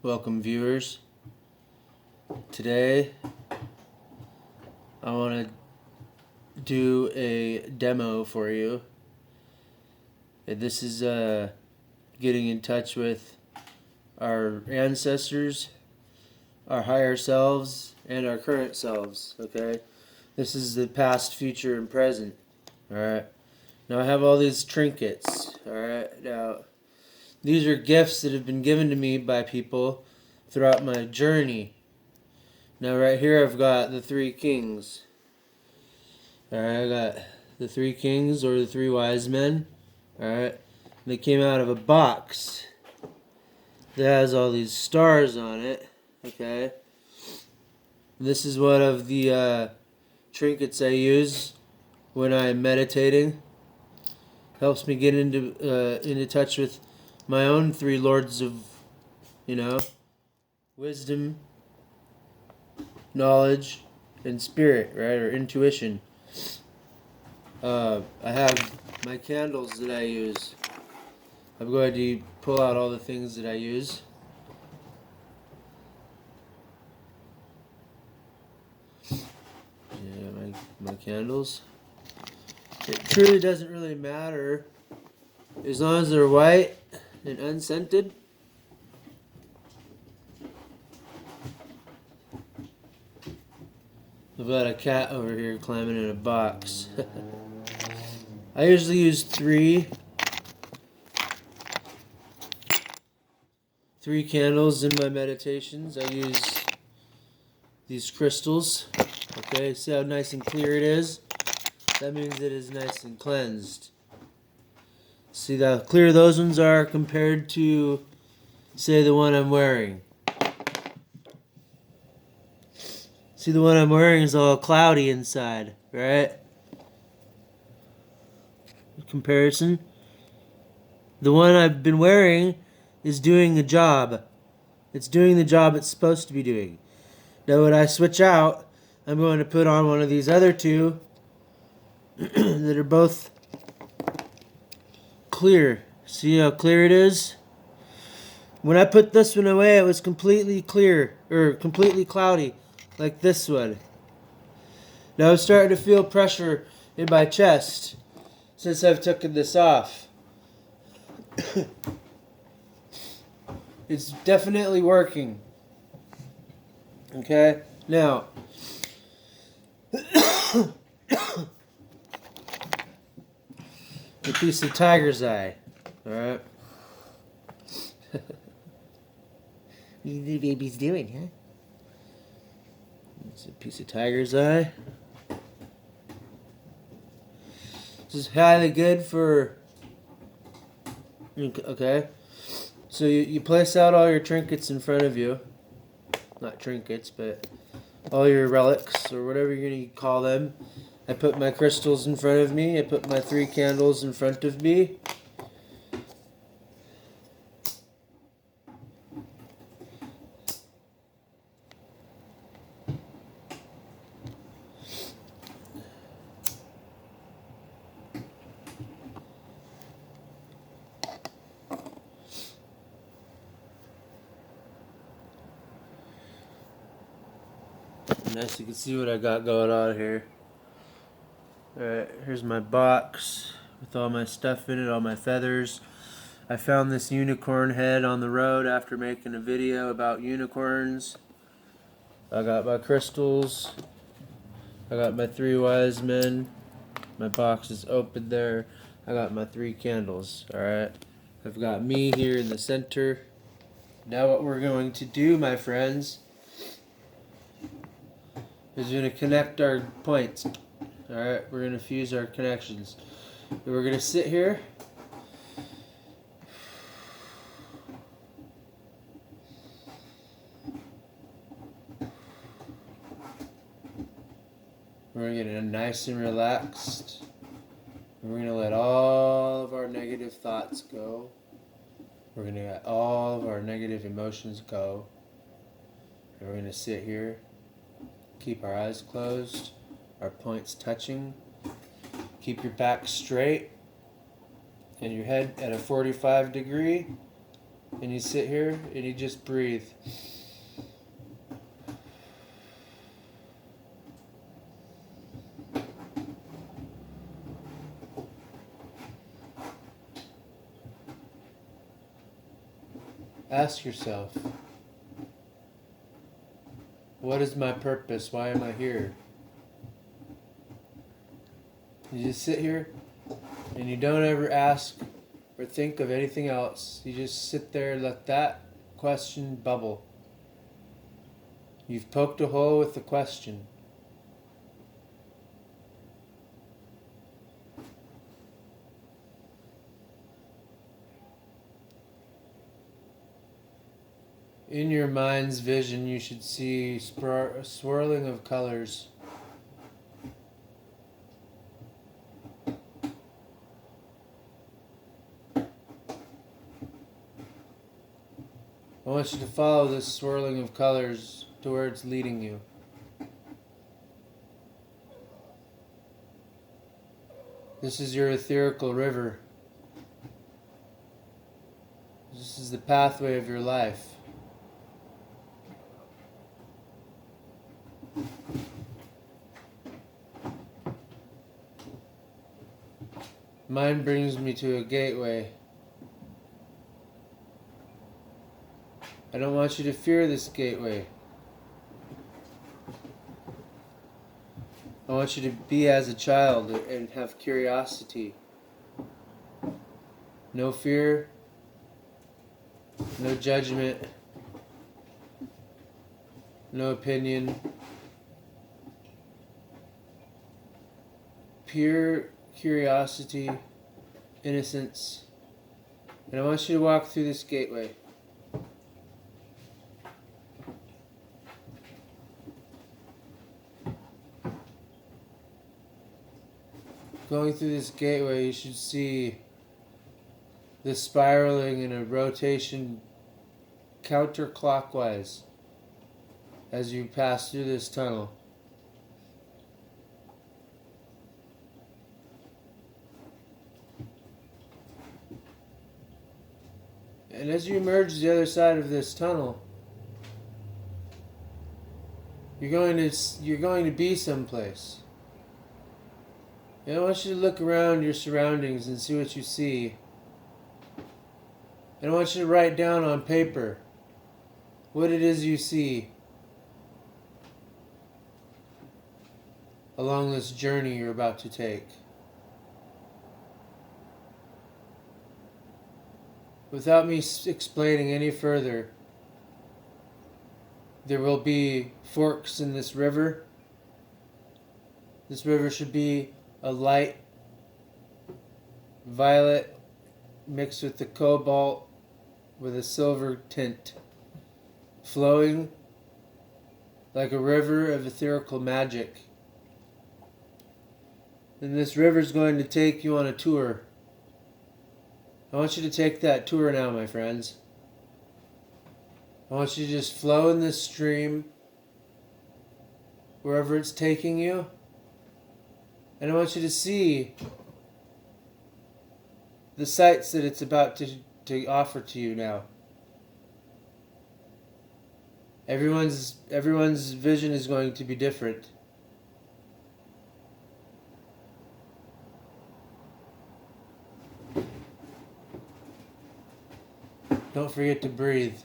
Welcome, viewers. Today I want to do a demo for you. This is getting in touch with our ancestors, our higher selves, and our current selves. Okay, this is the past, future, and present. All right. Now I have all these trinkets. All right. Now these are gifts that have been given to me by people throughout my journey. Now right here I've got the three kings. Alright, I got the three kings or the three wise men. Alright, they came out of a box that has all these stars on it. Okay, this is one of the trinkets I use when I'm meditating. Helps me get into touch with my own three lords of, wisdom, knowledge, and spirit, right, or intuition. I have my candles that I use. I'm going to pull out all the things that I use. Yeah, my candles. It truly doesn't really matter as long as they're white and unscented. I've got a cat over here climbing in a box. I usually use three candles in my meditations. I use these crystals. Okay, see how nice and clear it is? That means it is nice and cleansed. See how clear those ones are compared to, say, the one I'm wearing. See, the one I'm wearing is all cloudy inside, right? Comparison. The one I've been wearing is doing the job. It's doing the job it's supposed to be doing. Now when I switch out, I'm going to put on one of these other two that are both clear. See how clear it is? When I put this one away, it was completely clear, or completely cloudy, like this one. Now I'm starting to feel pressure in my chest since I've taken this off. It's definitely working. Okay, now a piece of tiger's eye. Alright. What are the babies doing, huh? It's a piece of tiger's eye. This is highly good for... Okay. So you place out all your trinkets in front of you. Not trinkets, but all your relics, or whatever you're going to call them. I put my crystals in front of me. I put my three candles in front of me. Nice, you can see what I got going on here. Alright, here's my box with all my stuff in it, all my feathers. I found this unicorn head on the road after making a video about unicorns. I got my crystals. I got my three wise men. My box is open there. I got my three candles. Alright, I've got me here in the center. Now what we're going to do, my friends, is we're going to connect our points. Alright, we're going to fuse our connections. We're going to sit here. We're going to get nice and relaxed. And we're going to let all of our negative thoughts go. We're going to let all of our negative emotions go. And we're going to sit here. Keep our eyes closed. Our points touching. Keep your back straight and your head at a 45 degree. And you sit here and you just breathe. Ask yourself, what is my purpose? Why am I here? You just sit here and you don't ever ask or think of anything else. You just sit there and let that question bubble. You've poked a hole with the question. In your mind's vision, you should see a swirling of colors. I want you to follow this swirling of colors to where it's leading you. This is your etherical river. This is the pathway of your life. Mine brings me to a gateway. I don't want you to fear this gateway. I want you to be as a child and have curiosity. No fear, no judgment, no opinion. Pure curiosity, innocence. And I want you to walk through this gateway. Going through this gateway, you should see the spiraling in a rotation counterclockwise as you pass through this tunnel. And as you emerge the other side of this tunnel, you're going to be someplace. And I want you to look around your surroundings and see what you see. And I want you to write down on paper what it is you see along this journey you're about to take. Without me explaining any further, there will be forks in this river. This river should be a light violet mixed with the cobalt with a silver tint, flowing like a river of etherical magic. And this river is going to take you on a tour. I want you to take that tour now, my friends. I want you to just flow in this stream wherever it's taking you. And I want you to see the sights that it's about to offer to you now. Everyone's vision is going to be different. Don't forget to breathe.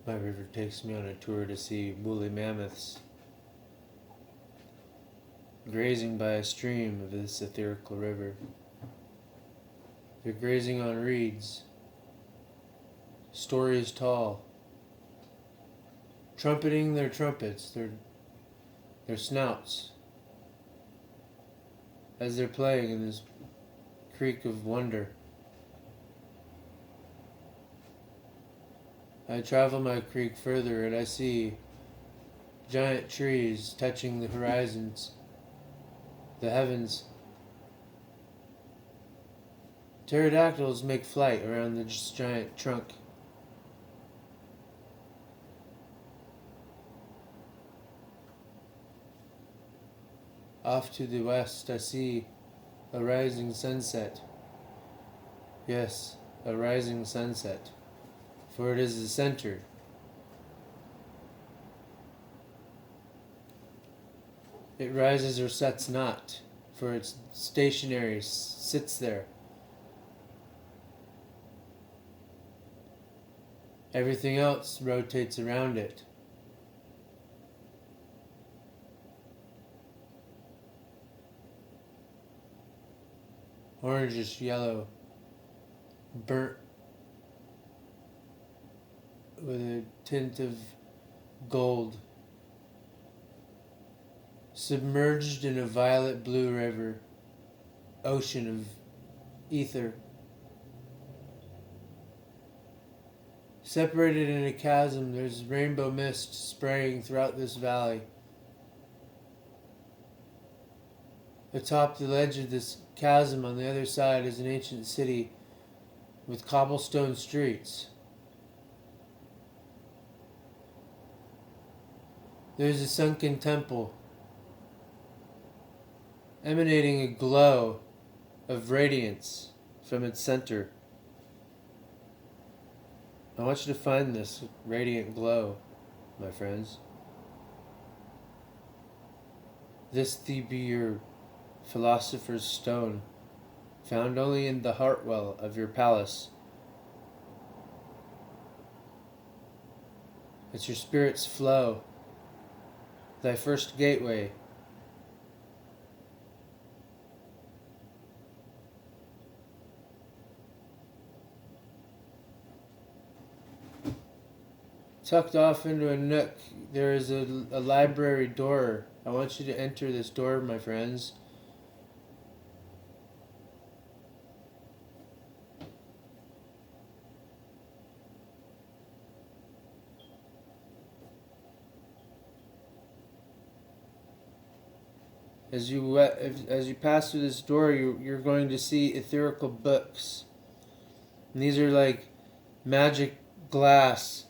My river takes me on a tour to see woolly mammoths grazing by a stream of this etherical river. They're grazing on reeds, stories tall, trumpeting their trumpets, their snouts, as they're playing in this creek of wonder. I travel my creek further and I see giant trees touching the horizons, the heavens. Pterodactyls make flight around this giant trunk. Off to the west I see a rising sunset. Yes, a rising sunset, for it is the center. It rises or sets not, for it's stationary, sits there. Everything else rotates around it. Orangish yellow, burnt with a tint of gold, submerged in a violet blue river, ocean of ether, separated in a chasm. There's rainbow mist spraying throughout this valley. Atop the ledge of this chasm on the other side is an ancient city with cobblestone streets. There's a sunken temple emanating a glow of radiance from its center. I want you to find this radiant glow, my friends. This be your philosopher's stone, found only in the heart well of your palace. It's your spirit's flow, thy first gateway. Tucked off into a nook, there is a library door. I want you to enter this door, my friends. As you pass through this door, you're going to see etherical books. And these are like magic glass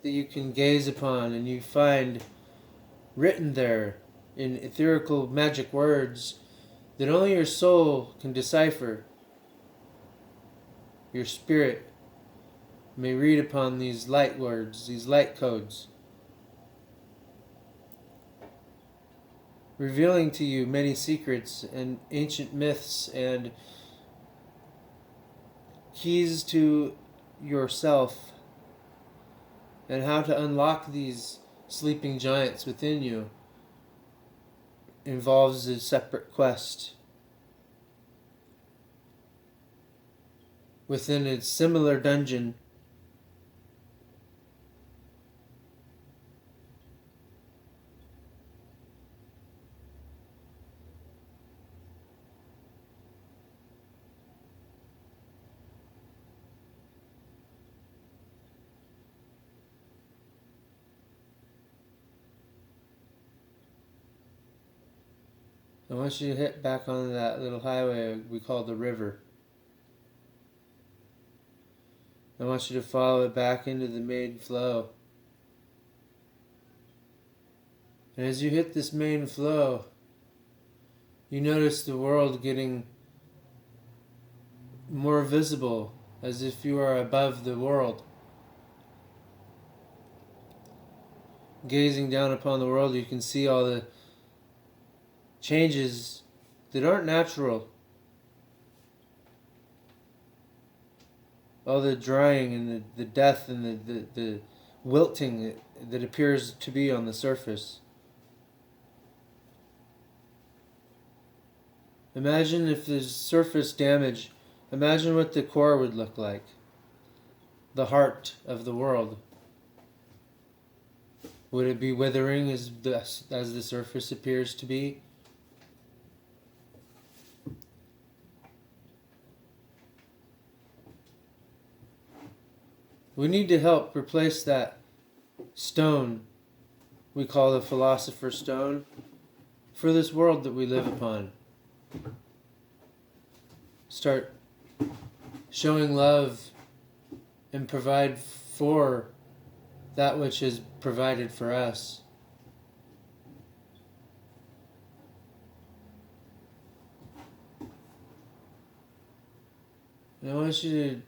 that you can gaze upon, and you find written there in etherical magic words that only your soul can decipher. Your spirit may read upon these light words, these light codes, revealing to you many secrets and ancient myths and keys to yourself, and how to unlock these sleeping giants within you involves a separate quest within a similar dungeon. I want you to hit back on that little highway we call the river. I want you to follow it back into the main flow. And as you hit this main flow, you notice the world getting more visible, as if you are above the world. Gazing down upon the world, you can see all the changes that aren't natural. All the drying and the death and the wilting that appears to be on the surface. Imagine if there's surface damage, imagine what the core would look like. The heart of the world. Would it be withering as the surface appears to be? We need to help replace that stone we call the Philosopher's Stone for this world that we live upon. Start showing love and provide for that which is provided for us. And I want you to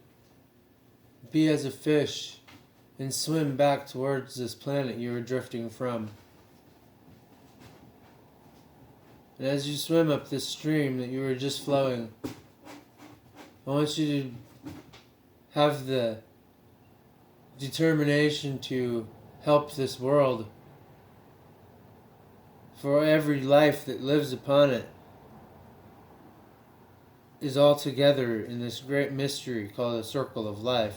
be as a fish and swim back towards this planet you were drifting from. And as you swim up this stream that you were just flowing, I want you to have the determination to help this world, for every life that lives upon it is all together in this great mystery called the circle of life,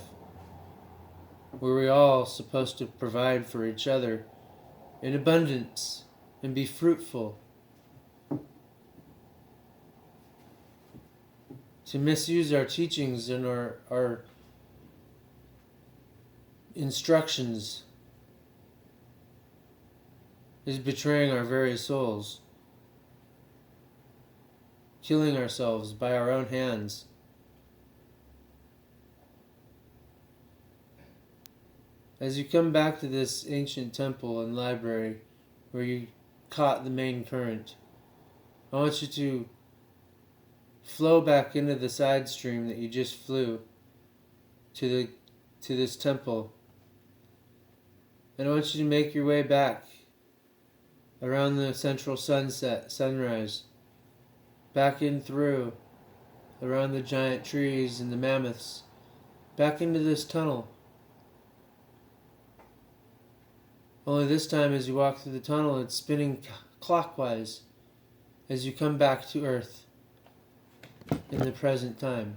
where we're all supposed to provide for each other in abundance and be fruitful. To misuse our teachings and our instructions is betraying our very souls, killing ourselves by our own hands. As you come back to this ancient temple and library where you caught the main current, I want you to flow back into the side stream that you just flew to this temple. And I want you to make your way back around the central sunrise, back in through, around the giant trees and the mammoths, back into this tunnel. Only this time as you walk through the tunnel, it's spinning clockwise as you come back to Earth in the present time.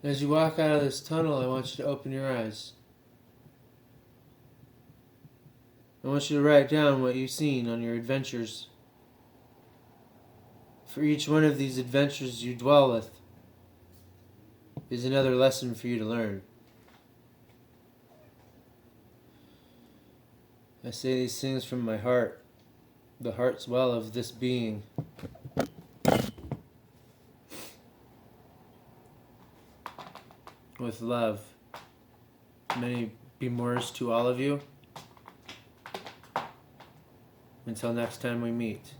As you walk out of this tunnel, I want you to open your eyes. I want you to write down what you've seen on your adventures. For each one of these adventures you dwell with is another lesson for you to learn. I say these things from my heart, the heart's well of this being. With love. Many be mores to all of you. Until next time we meet.